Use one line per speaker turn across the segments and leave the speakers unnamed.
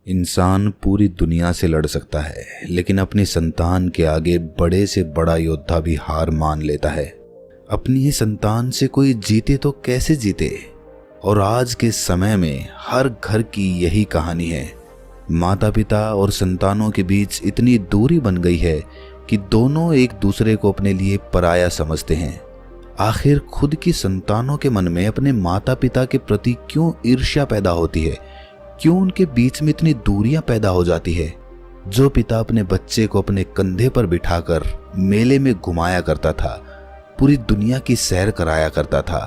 इंसान पूरी दुनिया से लड़ सकता है, लेकिन अपनी संतान के आगे बड़े से बड़ा योद्धा भी हार मान लेता है। अपनी ही संतान से कोई जीते तो कैसे जीते। और आज के समय में हर घर की यही कहानी है। माता पिता और संतानों के बीच इतनी दूरी बन गई है कि दोनों एक दूसरे को अपने लिए पराया समझते हैं। आखिर खुद की संतानों के मन में अपने माता पिता के प्रति क्यों ईर्ष्या पैदा होती है? क्यों उनके बीच में इतनी दूरियां पैदा हो जाती है? जो पिता अपने बच्चे को अपने कंधे पर बिठाकर मेले में घुमाया करता था, पूरी दुनिया की सैर कराया करता था,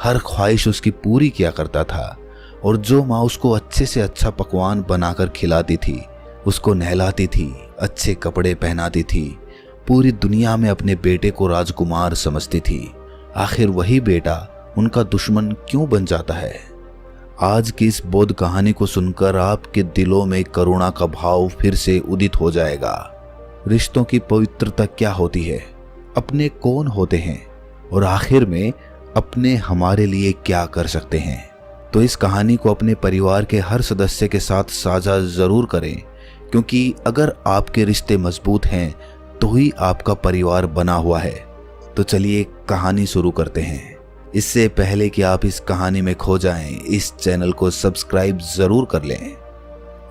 हर ख्वाहिश उसकी पूरी किया करता था, और जो माँ उसको अच्छे से अच्छा पकवान बनाकर खिलाती थी, उसको नहलाती थी, अच्छे कपड़े पहनाती थी, पूरी दुनिया में अपने बेटे को राजकुमार समझती थी, आखिर वही बेटा उनका दुश्मन क्यों बन जाता है? आज की इस बोध कहानी को सुनकर आपके दिलों में करुणा का भाव फिर से उदित हो जाएगा। रिश्तों की पवित्रता क्या होती है, अपने कौन होते हैं, और आखिर में अपने हमारे लिए क्या कर सकते हैं। तो इस कहानी को अपने परिवार के हर सदस्य के साथ साझा जरूर करें, क्योंकि अगर आपके रिश्ते मजबूत हैं तो ही आपका परिवार बना हुआ है। तो चलिए कहानी शुरू करते हैं। इससे पहले कि आप इस कहानी में खो जाएं, इस चैनल को सब्सक्राइब जरूर कर लें।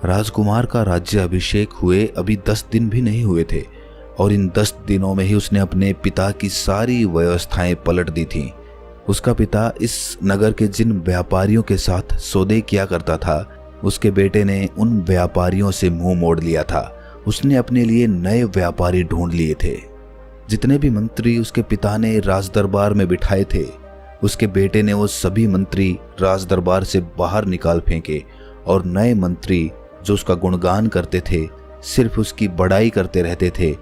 राजकुमार का राज्य अभिषेक हुए अभी 10 दिन भी नहीं हुए थे, और इन 10 दिनों में ही उसने अपने पिता की सारी व्यवस्थाएं पलट दी थी। उसका पिता इस नगर के जिन व्यापारियों के साथ सौदे किया करता था, उसके बेटे ने उन व्यापारियों से मुंह मोड़ लिया था। उसने अपने लिए नए व्यापारी ढूंढ लिए थे। जितने भी मंत्री उसके पिता ने राजदरबार में बिठाए थे, उसके बेटे ने वो सभी मंत्री राजदरबार से बाहर निकाल फेंके, और नए मंत्री जो उसका गुणगान करते थे, सिर्फ उसकी बड़ाई करते रहते थे,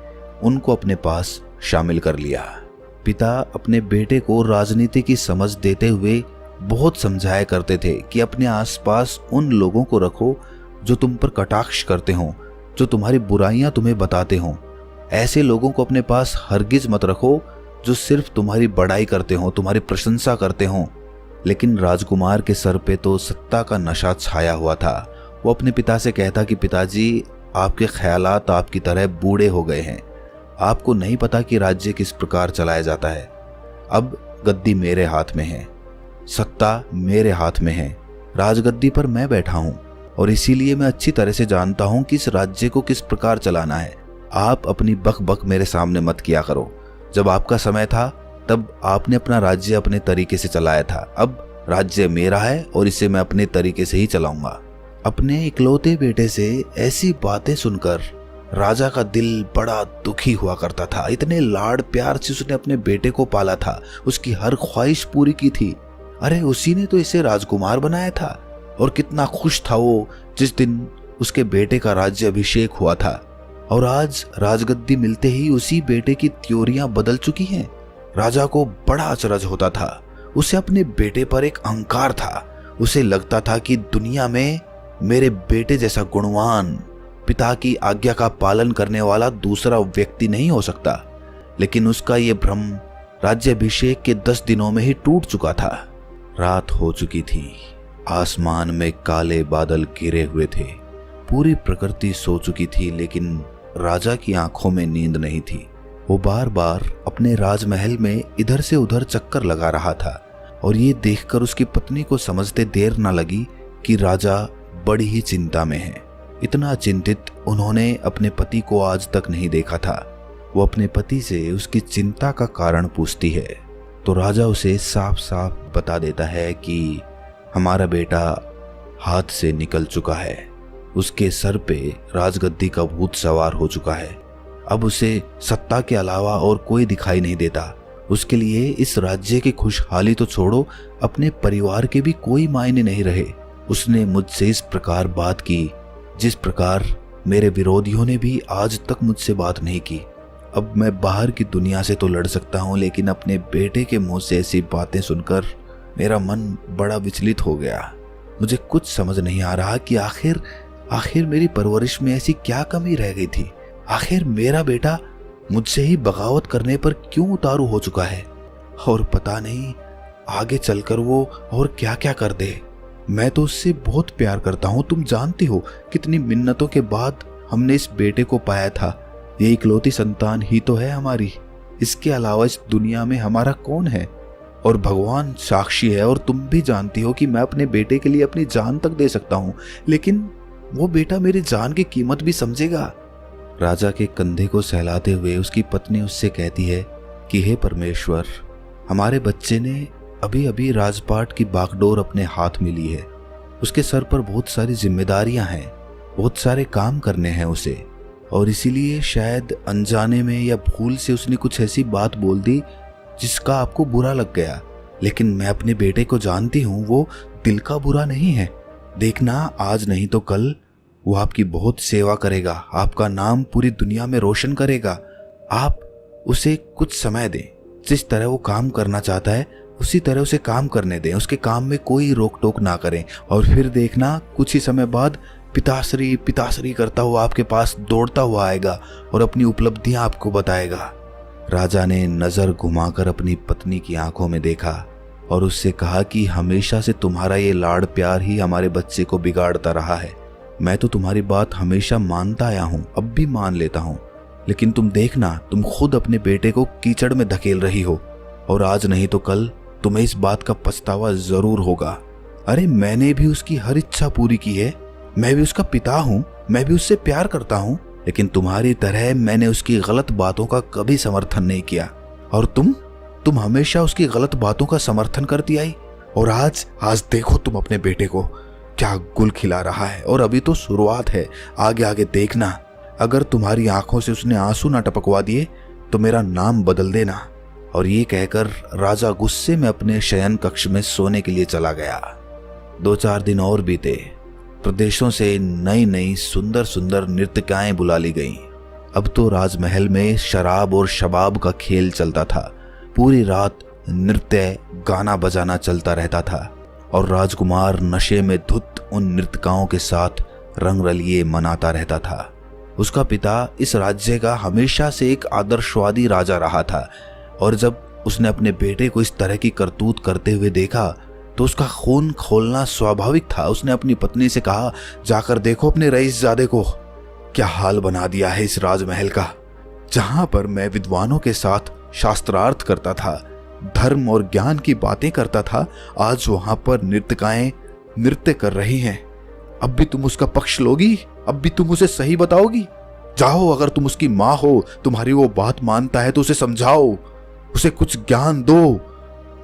उनको अपने पास शामिल कर लिया। पिता अपने बेटे को राजनीति की समझ देते हुए बहुत समझाया करते थे कि अपने आसपास उन लोगों को रखो जो तुम पर कटाक्ष करते हों, जो तुम्हारी बुराइयां तुम्हें बताते हों। ऐसे लोगों को अपने पास हरगिज मत रखो जो सिर्फ तुम्हारी बड़ाई करते हों, तुम्हारी प्रशंसा करते हों। लेकिन राजकुमार के सर पे तो सत्ता का नशा छाया हुआ था। वो अपने पिता से कहता कि पिताजी, आपके ख्यालात आपकी तरह बूढ़े हो गए हैं। आपको नहीं पता कि राज्य किस प्रकार चलाया जाता है। अब गद्दी मेरे हाथ में है, सत्ता मेरे हाथ में है, राजगद्दी पर मैं बैठा हूं, और इसीलिए मैं अच्छी तरह से जानता हूं कि इस राज्य को किस प्रकार चलाना है। आप अपनी बक बक मेरे सामने मत किया करो। जब आपका समय था तब आपने अपना राज्य अपने तरीके से चलाया था। अब राज्य मेरा है और इसे मैं अपने तरीके से ही चलाऊंगा। अपने इकलौते बेटे से ऐसी बातें सुनकर राजा का दिल बड़ा दुखी हुआ करता था। इतने लाड़ प्यार से उसने अपने बेटे को पाला था, उसकी हर ख्वाहिश पूरी की थी। अरे उसी ने तो इसे राजकुमार बनाया था, और कितना खुश था वो जिस दिन उसके बेटे का राज्य अभिषेक हुआ था। और आज राजगद्दी मिलते ही उसी बेटे की त्योरियां बदल चुकी हैं। राजा को बड़ा अचरज होता था। उसे अपने बेटे पर एक अहंकार था। उसे लगता था कि दुनिया में मेरे बेटे जैसा गुणवान, पिता की आज्ञा का पालन करने वाला दूसरा व्यक्ति नहीं हो सकता। लेकिन उसका ये भ्रम राज्याभिषेक के 10 दिनों में ही टूट चुका था। रात हो चुकी थी। आसमान में काले बादल घिरे हुए थे। पूरी प्रकृति सो चुकी थी, लेकिन राजा की आंखों में नींद नहीं थी। वो बार बार अपने राजमहल में इधर से उधर चक्कर लगा रहा था, और ये देखकर उसकी पत्नी को समझते देर न लगी कि राजा बड़ी ही चिंता में है। इतना चिंतित उन्होंने अपने पति को आज तक नहीं देखा था। वो अपने पति से उसकी चिंता का कारण पूछती है, तो राजा उसे साफ साफ बता देता है कि हमारा बेटा हाथ से निकल चुका है। उसके सर पे राजगद्दी का भूत सवार हो चुका है। अब उसे सत्ता के अलावा और कोई दिखाई नहीं देता। उसके लिए इस राज्य की खुशहाली तो छोड़ो, अपने परिवार के भी कोई मायने नहीं रहे। उसने मुझसे इस प्रकार बात की जिस प्रकार मेरे विरोधियों ने भी आज तक मुझसे बात नहीं की। अब मैं बाहर की दुनिया से तो लड़ सकता हूँ, लेकिन अपने बेटे के मुंह से ऐसी बातें सुनकर मेरा मन बड़ा विचलित हो गया। मुझे कुछ समझ नहीं आ रहा कि आखिर मेरी परवरिश में ऐसी क्या कमी रह गई थी। आखिर मेरा बेटा मुझसे ही बगावत करने पर क्यों उतारू हो चुका है, और पता नहीं आगे चलकर वो और क्या क्या कर दे। मैं तो उससे बहुत प्यार करता हूँ। तुम जानती हो कितनी मिन्नतों के बाद हमने इस बेटे को पाया था। ये इकलौती संतान ही तो है हमारी। इसके अलावा इस दुनिया में हमारा कौन है? और भगवान साक्षी है, और तुम भी जानती हो कि मैं अपने बेटे के लिए अपनी जान तक दे सकता हूँ, लेकिन वो बेटा मेरी जान की कीमत भी समझेगा। राजा के कंधे को सहलाते हुए उसकी पत्नी उससे कहती है कि हे परमेश्वर, हमारे बच्चे ने अभी अभी राजपाट की बागडोर अपने हाथ में ली है। उसके सर पर बहुत सारी जिम्मेदारियां हैं, बहुत सारे काम करने हैं उसे, और इसीलिए शायद अनजाने में या भूल से उसने कुछ ऐसी बात बोल दी जिसका आपको बुरा लग गया। लेकिन मैं अपने बेटे को जानती हूँ, वो दिल का बुरा नहीं है। देखना, आज नहीं तो कल वो आपकी बहुत सेवा करेगा, आपका नाम पूरी दुनिया में रोशन करेगा। आप उसे कुछ समय दें, जिस तरह वो काम करना चाहता है उसी तरह उसे काम करने दें, उसके काम में कोई रोक टोक ना करें, और फिर देखना कुछ ही समय बाद पिताश्री पिताश्री करता हुआ आपके पास दौड़ता हुआ आएगा और अपनी उपलब्धियां आपको बताएगा। राजा ने नजर घुमाकर अपनी पत्नी की आंखों में देखा और उससे कहा कि हमेशा से तुम्हारा ये लाड़ प्यार ही हमारे बच्चे को बिगाड़ता रहा है। मैं तो तुम्हारी बात हमेशा मानता आया हूँ, अब भी मान लेता हूँ, लेकिन तुम देखना, तुम खुद अपने बेटे को कीचड़ में धकेल रही हो, और आज नहीं तो कल तुम्हें इस बात का पछतावा जरूर होगा। अरे मैंने भी उसकी हर इच्छा पूरी की है, मैं भी उसका पिता हूँ, मैं भी उससे प्यार करता हूँ, लेकिन तुम्हारी तरह मैंने उसकी गलत बातों का कभी समर्थन नहीं किया, और तुम हमेशा उसकी गलत बातों का समर्थन करती आई। और आज देखो तुम अपने बेटे को क्या गुल खिला रहा है, और अभी तो शुरुआत है, आगे आगे देखना। अगर तुम्हारी आंखों से उसने आंसू ना टपकवा दिए तो मेरा नाम बदल देना। और ये कहकर राजा गुस्से में अपने शयन कक्ष में सोने के लिए चला गया। 2-4 दिन और बीते। प्रदेशों से नई नई सुंदर सुंदर नृत्यकाएं बुला ली गईं। अब तो राजमहल में शराब और शबाब का खेल चलता था। पूरी रात नृत्य गाना बजाना चलता रहता था, और राजकुमार नशे में धुत उन नृत्यकाओं के साथ रंग रलिए मनाता रहता था। उसका पिता इस राज्य का हमेशा से एक आदर्शवादी राजा रहा था, और जब उसने अपने बेटे को इस तरह की करतूत करते हुए देखा तो उसका खून खोलना स्वाभाविक था। उसने अपनी पत्नी से कहा, जाकर देखो अपने रईसजादे को, क्या हाल बना दिया है इस राजमहल का। जहां पर मैं विद्वानों के साथ शास्त्रार्थ करता था, धर्म और ज्ञान की बातें करता था, आज वहां पर नृत्यकाएं नृत्य कर रही हैं। अब भी तुम उसका पक्ष लोगी? अब भी तुम उसे सही बताओगी? जाओ, अगर तुम उसकी माँ हो, तुम्हारी वो बात मानता है तो उसे समझाओ, उसे कुछ ज्ञान दो,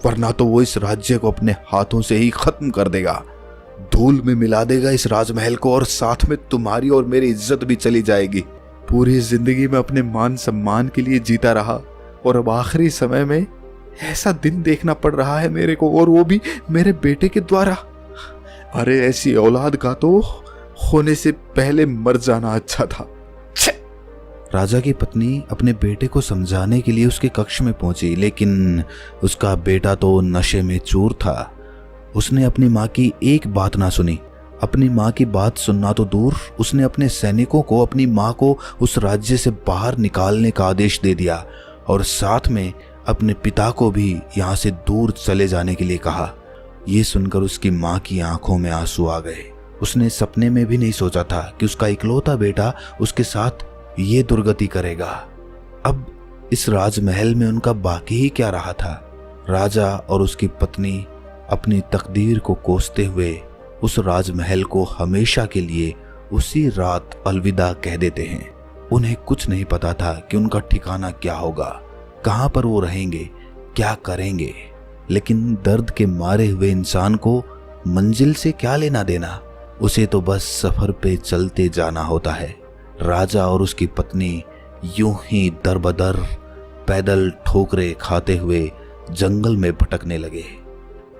वरना तो वो इस राज्य को अपने हाथों से ही खत्म कर देगा, धूल में मिला देगा इस राजमहल को, और साथ में तुम्हारी और मेरी इज्जत भी चली जाएगी। पूरी जिंदगी में अपने मान सम्मान के लिए जीता रहा, और अब आखिरी समय में ऐसा दिन देखना पड़ रहा है मेरे को, और वो भी मेरे बेटे के द्वारा। अरे ऐसी औलाद का तो होने से पहले मर जाना अच्छा था। राजा की पत्नी अपने बेटे को समझाने के लिए उसके कक्ष में पहुंची, लेकिन उसका बेटा तो नशे में चूर था। उसने अपनी माँ की एक बात ना सुनी। अपनी माँ की बात सुनना तो दूर, उसने अपने सैनिकों को अपनी माँ को उस राज्य से बाहर निकालने का आदेश दे दिया, और साथ में अपने पिता को भी यहाँ से दूर चले जाने के लिए कहा। ये सुनकर उसकी माँ की आंखों में आंसू आ गए। उसने सपने में भी नहीं सोचा था कि उसका इकलौता बेटा उसके साथ ये दुर्गति करेगा। अब इस राजमहल में उनका बाकी ही क्या रहा था। राजा और उसकी पत्नी अपनी तकदीर को कोसते हुए उस राजमहल को हमेशा के लिए उसी रात अलविदा कह देते हैं। उन्हें कुछ नहीं पता था कि उनका ठिकाना क्या होगा, कहां पर वो रहेंगे, क्या करेंगे। लेकिन दर्द के मारे हुए इंसान को मंजिल से क्या लेना देना, उसे तो बस सफर पे चलते जाना होता है। राजा और उसकी पत्नी यूं ही दरबदर पैदल ठोकरे खाते हुए जंगल में भटकने लगे।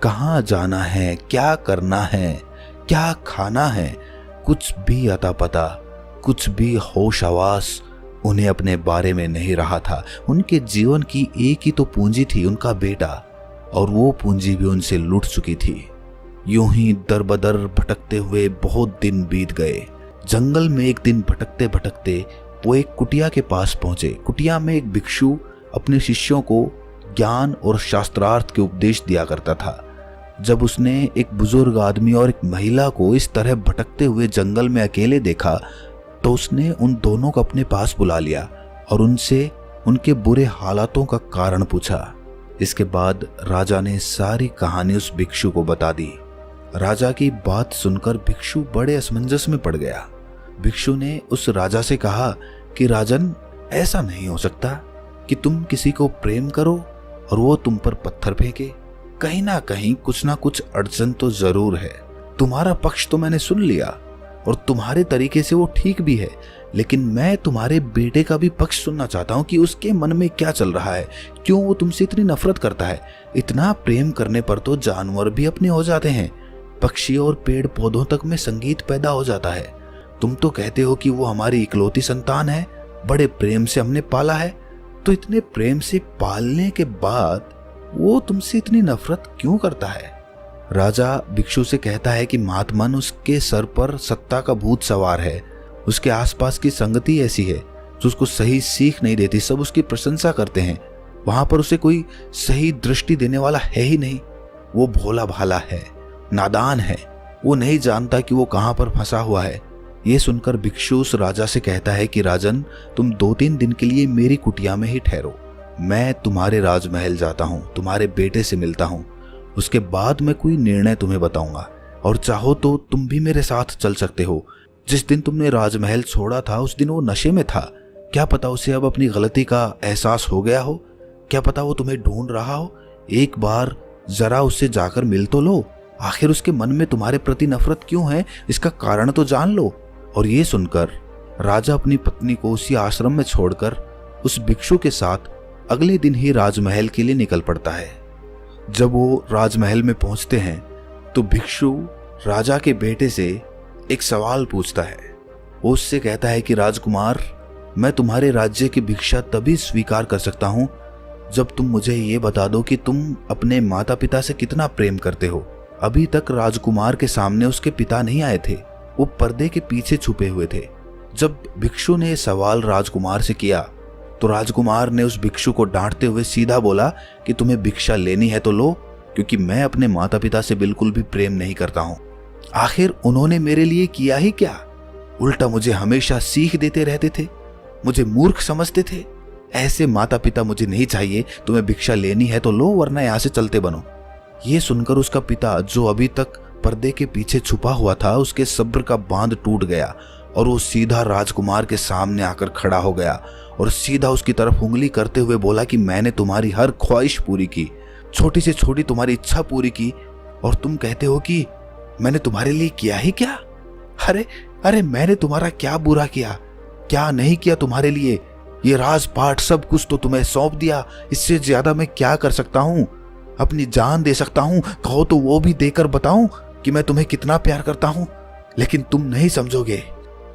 कहाँ जाना है, क्या करना है, क्या खाना है, कुछ भी अता पता, कुछ भी होश आवास उन्हें अपने बारे में नहीं रहा था। उनके जीवन की एक ही तो पूंजी थी, उनका बेटा, और वो पूंजी भी उनसे लूट चुकी थी। यूं ही दरबदर भटकते हुए बहुत दिन बीत गए। जंगल में एक दिन भटकते भटकते वो एक कुटिया के पास पहुंचे। कुटिया में एक भिक्षु अपने शिष्यों को ज्ञान और शास्त्रार्थ के उपदेश दिया करता था। जब उसने एक बुजुर्ग आदमी और एक महिला को इस तरह भटकते हुए जंगल में अकेले देखा तो उसने उन दोनों को अपने पास बुला लिया और उनसे उनके बुरे हालातों का कारण पूछा। इसके बाद राजा ने सारी कहानी उस भिक्षु को बता दी। राजा की बात सुनकर भिक्षु बड़े असमंजस में पड़ गया। भिक्षु ने उस राजा से कहा कि राजन, ऐसा नहीं हो सकता कि तुम किसी को प्रेम करो और वो तुम पर पत्थर फेंके। कहीं ना कहीं कुछ ना कुछ अड़चन तो जरूर है। तुम्हारा पक्ष तो मैंने सुन लिया और तुम्हारे तरीके से वो ठीक भी है, लेकिन मैं तुम्हारे बेटे का भी पक्ष सुनना चाहता हूँ कि उसके मन में क्या चल रहा है, क्यों वो तुमसे इतनी नफरत करता है। इतना प्रेम करने पर तो जानवर भी अपने हो जाते हैं, पक्षी और पेड़ पौधों तक में संगीत पैदा हो जाता है। तुम तो कहते हो कि वो हमारी इकलौती संतान है, बड़े प्रेम से हमने पाला है, तो इतने प्रेम से पालने के बाद वो तुमसे इतनी नफरत क्यों करता है। राजा भिक्षु से कहता है कि महात्मन, उसके सर पर सत्ता का भूत सवार है। उसके आसपास की संगति ऐसी है जो उसको सही सीख नहीं देती। सब उसकी प्रशंसा करते हैं, वहां पर उसे कोई सही दृष्टि देने वाला है ही नहीं। वो भोला भाला है, नादान है, वो नहीं जानता कि वो कहां पर फंसा हुआ है। ये सुनकर भिक्षु उस राजा से कहता है कि राजन, तुम 2-3 दिन के लिए मेरी कुटिया में ही ठहरो। मैं तुम्हारे राजमहल जाता हूँ, तुम्हारे बेटे से मिलता हूँ। उसके बाद मैं कोई निर्णय तुम्हें बताऊंगा और चाहो तो तुम भी मेरे साथ चल सकते हो। जिस दिन तुमने राजमहल छोड़ा था उस दिन वो नशे में था। क्या पता उसे अब अपनी गलती का एहसास हो गया हो, क्या पता वो तुम्हें ढूंढ रहा हो। एक बार जरा उससे जाकर मिल तो लो, आखिर उसके मन में तुम्हारे प्रति नफरत क्यों है, इसका कारण तो जान लो। और ये सुनकर राजा अपनी पत्नी को उसी आश्रम में छोड़कर उस भिक्षु के साथ अगले दिन ही राजमहल के लिए निकल पड़ता है। जब वो राजमहल में पहुंचते हैं तो भिक्षु राजा के बेटे से एक सवाल पूछता है। वो उससे कहता है कि राजकुमार, मैं तुम्हारे राज्य की भिक्षा तभी स्वीकार कर सकता हूं जब तुम मुझे ये बता दो कि तुम अपने माता पिता से कितना प्रेम करते हो। अभी तक राजकुमार के सामने उसके पिता नहीं आए थे, वो पर्दे के पीछे छुपे हुए थे। जब भिक्षु ने सवाल राजकुमार से किया तो राजकुमार ने उस भिक्षु को डांटते हुए सीधा बोला कि तुम्हें भिक्षा लेनी है तो लो, क्योंकि मैं अपने माता पिता से बिल्कुल भी प्रेम नहीं करता हूं। आखिर उन्होंने मेरे लिए किया ही क्या, उल्टा मुझे हमेशा सीख देते रहते थे, मुझे मूर्ख समझते थे। ऐसे माता पिता मुझे नहीं चाहिए। तुम्हें भिक्षा लेनी है तो लो, वरना यहां से चलते बनो। ये सुनकर उसका पिता, जो अभी तक पर्दे के पीछे छुपा हुआ था, उसके सब्र का बांध टूट गया और वो सीधा राजकुमार के सामने आकर खड़ा हो गया और सीधा उसकी तरफ उंगली करते हुए बोला कि मैंने तुम्हारी हर ख्वाहिश पूरी की, छोटी से छोटी तुम्हारी इच्छा पूरी की, और तुम कहते हो कि मैंने तुम्हारे लिए किया ही क्या। अरे मैंने तुम्हारा क्या बुरा किया, क्या नहीं किया तुम्हारे लिए। ये राजपाट सब कुछ तो तुम्हें सौंप दिया, इससे ज्यादा मैं क्या कर सकता हूँ। अपनी जान दे सकता हूँ, कहो तो वो भी देकर बताऊं कि मैं तुम्हें कितना प्यार करता हूं। लेकिन तुम नहीं समझोगे,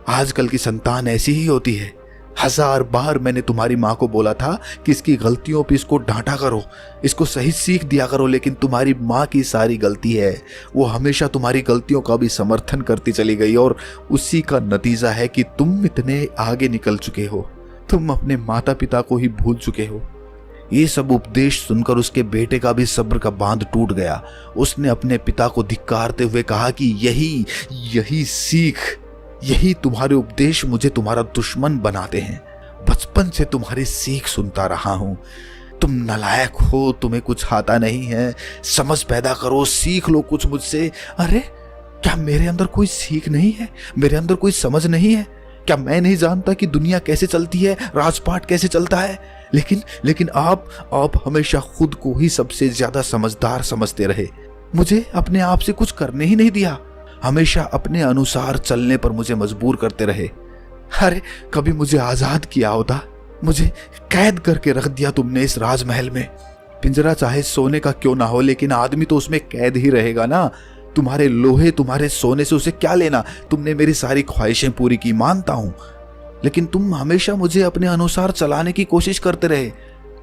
आजकल की संतान ऐसी ही होती है। 1000 बार मैंने तुम्हारी माँ को बोला था कि इसकी गलतियों पे इसको डांटा करो, इसको सही सीख दिया करो, लेकिन तुम्हारी माँ की सारी गलती है, वो हमेशा तुम्हारी गलतियों का भी समर्थन करती चली गई और उसी का नतीजा है कि तुम इतने आगे निकल चुके हो, तुम अपने माता पिता को ही भूल चुके हो। ये सब उपदेश सुनकर उसके बेटे का भी सब्र का बांध टूट गया। उसने अपने पिता को धिक्कारते हुए कहा कि यही सीख, यही तुम्हारे उपदेश मुझे तुम्हारा दुश्मन बनाते हैं। बचपन से तुम्हारी सीख सुनता रहा हूं। तुम नालायक हो, तुम्हें कुछ आता नहीं है, समझ पैदा करो, सीख लो कुछ मुझसे। अरे क्या मेरे अंदर कोई सीख नहीं है, मेरे अंदर कोई समझ नहीं है? क्या मैं नहीं जानता कि दुनिया कैसे चलती है, राजपाट कैसे चलता है? लेकिन आप हमेशा खुद को ही सबसे ज्यादा समझदार समझते रहे, मुझे अपने आप से कुछ करने ही नहीं दिया, हमेशा अपने अनुसार चलने पर मुझे मजबूर करते रहे। अरे कभी मुझे आजाद किया होता, मुझे कैद करके रख दिया तुमने इस राजमहल में। पिंजरा चाहे सोने का क्यों ना हो, लेकिन आदमी तो उसमें कैद ही रहेगा ना। तुम्हारे लोहे, तुम्हारे सोने से उसे क्या लेना। तुमने मेरी सारी ख्वाहिशें पूरी की, मानता हूं, लेकिन तुम हमेशा मुझे अपने अनुसार चलाने की कोशिश करते रहे।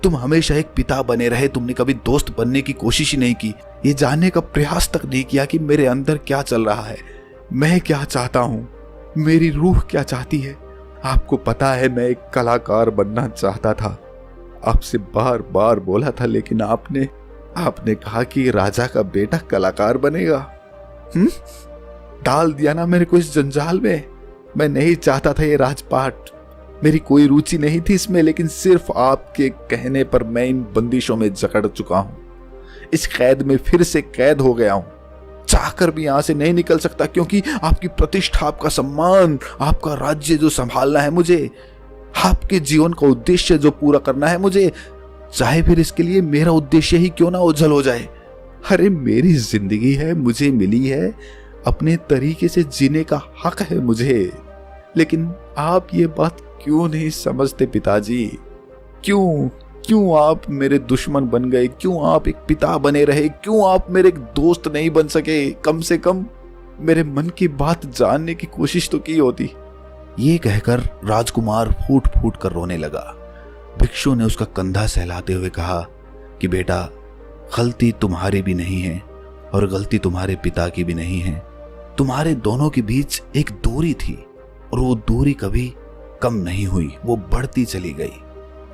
तुम हमेशा एक पिता बने रहे, तुमने कभी दोस्त बनने की कोशिश ही नहीं की, ये जानने का प्रयास तक नहीं किया कि मेरे अंदर क्या चल रहा है, मैं क्या चाहता हूं, मेरी रूह क्या चाहती है। आपको पता है मैं एक कलाकार बनना चाहता था, आपसे बार बार बोला था, लेकिन आपने कहा कि राजा का बेटा कलाकार बनेगा। डाल दिया ना मेरे को इस जंजाल में। मैं नहीं चाहता था ये राजपाट, मेरी कोई रुचि नहीं थी इसमें, लेकिन सिर्फ आपके कहने पर मैं इन बंदिशों में जकड़ चुका हूं। इस कैद में फिर से कैद हो गया हूं। चाहकर भी यहां से नहीं निकल सकता, क्योंकि आपकी प्रतिष्ठा, आपका सम्मान, आपका राज्य जो संभालना है मुझे, आपके जीवन का उद्देश्य जो पूरा करना है मुझे, चाहे फिर इसके लिए मेरा उद्देश्य ही क्यों ना ओझल हो जाए। अरे मेरी जिंदगी है, मुझे मिली है, अपने तरीके से जीने का हक है मुझे। लेकिन आप ये बात क्यों नहीं समझते पिताजी? क्यों आप मेरे दुश्मन बन गए? क्यों आप एक पिता बने रहे? क्यों आप मेरे एक दोस्त नहीं बन सके? कम से कम मेरे मन की बात जानने की कोशिश तो की होती। ये कहकर राजकुमार फूट फूट कर रोने लगा। भिक्षु ने उसका कंधा सहलाते हुए कहा कि बेटा, गलती तुम्हारी भी नहीं है और गलती तुम्हारे पिता की भी नहीं है। तुम्हारे दोनों के बीच एक दूरी थी और वो दूरी कभी कम नहीं हुई, वो बढ़ती चली गई।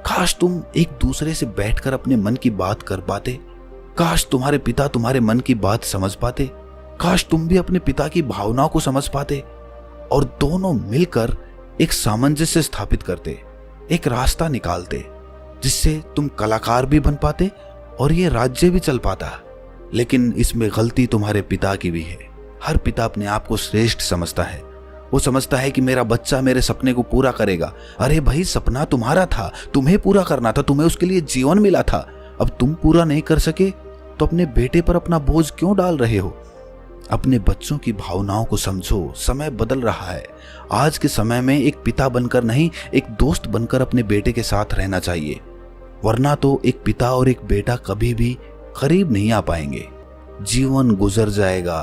काश तुम एक दूसरे से बैठकर अपने मन की बात कर पाते। काश तुम्हारे पिता तुम्हारे मन की बात समझ पाते। काश तुम भी अपने पिता की भावनाओं को समझ पाते और दोनों मिलकर एक सामंजस्य स्थापित करते, एक रास्ता निकालते जिससे तुम कलाकार भी बन पाते और ये राज्य भी चल पाता। लेकिन इसमें गलती तुम्हारे पिता की भी है। हर पिता अपने आप को श्रेष्ठ समझता है। वो समझता है कि मेरा बच्चा मेरे सपने को पूरा करेगा। अरे भाई, सपना तुम्हारा था, तुम्हें पूरा करना था, तुम्हें उसके लिए जीवन मिला था। अब तुम पूरा नहीं कर सके तो अपने बेटे पर अपना बोझ क्यों डाल रहे हो? अपने बच्चों की भावनाओं को समझो। समय बदल रहा है। आज के समय में एक पिता बनकर नहीं, एक दोस्त बनकर अपने बेटे के साथ रहना चाहिए, वरना तो एक पिता और एक बेटा कभी भी करीब नहीं आ पाएंगे। जीवन गुजर जाएगा,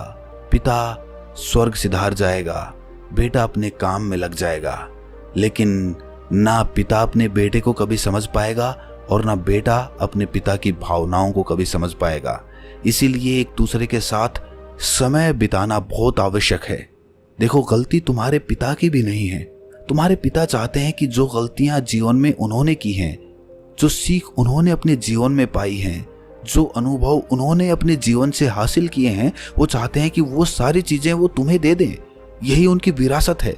पिता स्वर्ग सिधार जाएगा, बेटा अपने काम में लग जाएगा, लेकिन ना पिता अपने बेटे को कभी समझ पाएगा और ना बेटा अपने पिता की भावनाओं को कभी समझ पाएगा। इसीलिए एक दूसरे के साथ समय बिताना बहुत आवश्यक है। देखो, गलती तुम्हारे पिता की भी नहीं है। तुम्हारे पिता चाहते हैं कि जो गलतियां जीवन में उन्होंने की हैं, जो सीख उन्होंने अपने जीवन में पाई हैं, जो अनुभव उन्होंने अपने जीवन से हासिल किए हैं, वो चाहते हैं कि वो सारी चीजें वो तुम्हें दे दें। यही उनकी विरासत है।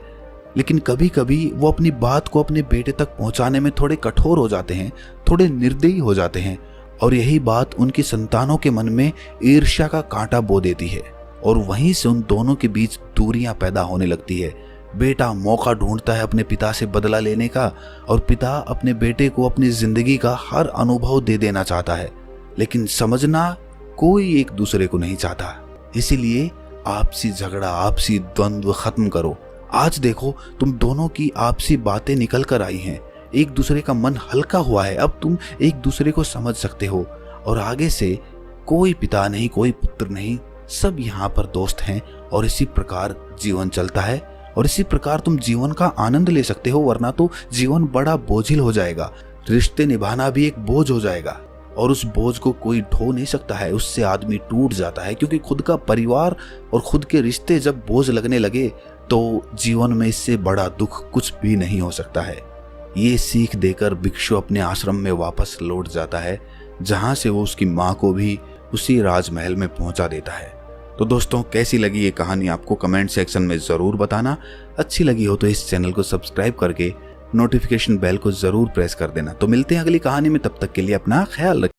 लेकिन कभी कभी वो अपनी बात को अपने बेटे तक पहुंचाने में थोड़े कठोर हो जाते हैं, थोड़े निर्दयी हो जाते हैं, और यही बात उनकी संतानों के मन में ईर्ष्या का कांटा बो देती है और वहीं से उन दोनों के बीच दूरियां पैदा होने लगती है। बेटा मौका ढूंढता है अपने पिता से बदला लेने का और पिता अपने बेटे को अपनी जिंदगी का हर अनुभव दे देना चाहता है, लेकिन समझना कोई एक दूसरे को नहीं चाहता। इसीलिए आपसी झगड़ा, आपसी द्वंद्व खत्म करो। आज देखो, तुम दोनों की आपसी बातें निकल कर आई हैं, एक दूसरे का मन हल्का हुआ है। अब तुम एक दूसरे को समझ सकते हो और आगे से कोई पिता नहीं, कोई पुत्र नहीं, सब यहाँ पर दोस्त हैं और इसी प्रकार जीवन चलता है और इसी प्रकार तुम जीवन का आनंद ले सकते हो, वरना तो जीवन बड़ा बोझिल हो जाएगा। रिश्ते निभाना भी एक बोझ हो जाएगा और उस बोझ को कोई ढो नहीं सकता है, उससे आदमी टूट जाता है। क्योंकि खुद का परिवार और खुद के रिश्ते जब बोझ लगने लगे तो जीवन में इससे बड़ा दुख कुछ भी नहीं हो सकता है। ये सीख देकर भिक्षु अपने आश्रम में वापस लौट जाता है, जहां से वो उसकी माँ को भी उसी राजमहल में पहुंचा देता है। तो दोस्तों, कैसी लगी ये कहानी आपको कमेंट सेक्शन में ज़रूर बताना। अच्छी लगी हो तो इस चैनल को सब्सक्राइब करके नोटिफिकेशन बेल को ज़रूर प्रेस कर देना। तो मिलते हैं अगली कहानी में, तब तक के लिए अपना ख्याल रखिए।